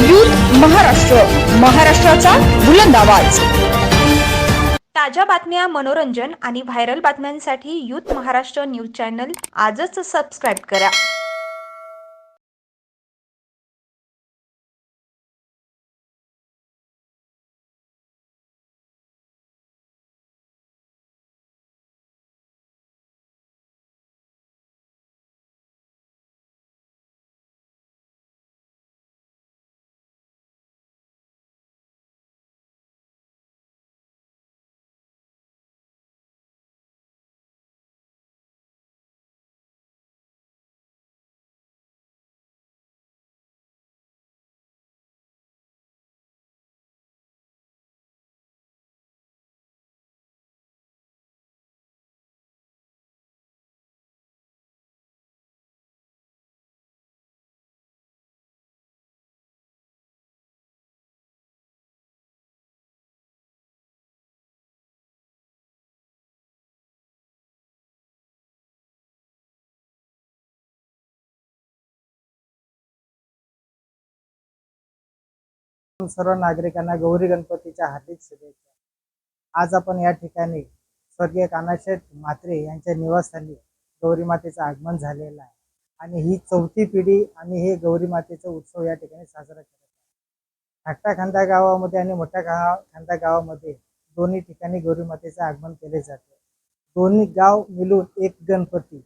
Youth Maharashtra, महाराष्ट्राचा बुलंद आवाज। ताज्या बातम्या, मनोरंजन आणि व्हायरल बातम्यांसाठी यूथ महाराष्ट्र न्यूज चॅनल आजच सबस्क्राइब करा। सर्व नागरिकांना गौरी गणपतीच्या हार्दिक शुभेच्छा। आज आपण या ठिकाणी स्वर्गीय कानाशेठ म्हात्रे यांच्या निवासस्थानी गौरी मातेचं आगमन झालेलं आहे आणि ही चौथी पिढी आणि हे गौरी मातेचा उत्सव या ठिकाणी साजरा करत आहे। धाकटा खांदा गावामध्ये आणि मोठ्या खांदा गावामध्ये दोन्ही ठिकाणी गौरी मातेचं आगमन केले जाते। दोन्ही गाव मिळून एक गणपती,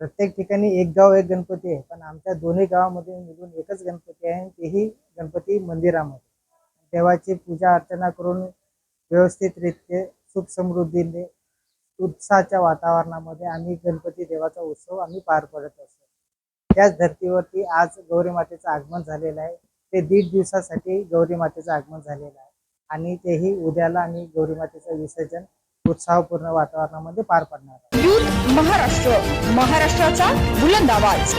प्रत्येक ठिकाणी एक गाव एक गणपती आहे, पण आमच्या दोन्ही गावामध्ये मिळून एकच गणपती आहे, तेही गणपती मंदिरामध्ये देवाची पूजा अर्चना करून व्यवस्थितरित्या सुख समृद्धीने उत्साहाच्या वातावरणामध्ये आम्ही गणपती देवाचा उत्सव आम्ही पार पडत असतो। त्याच धर्तीवरती आज गौरी मातेचं आगमन झालेलं आहे। ते 1.5 दिवसासाठी गौरी मातेचं आगमन झालेलं आहे आणि तेही उद्याला आणि गौरी मातेचं विसर्जन उत्साहपूर्ण वातावरणामध्ये पार पडणार आहे। यूथ महाराष्ट्र, महाराष्ट्राचा बुलंद आवाज।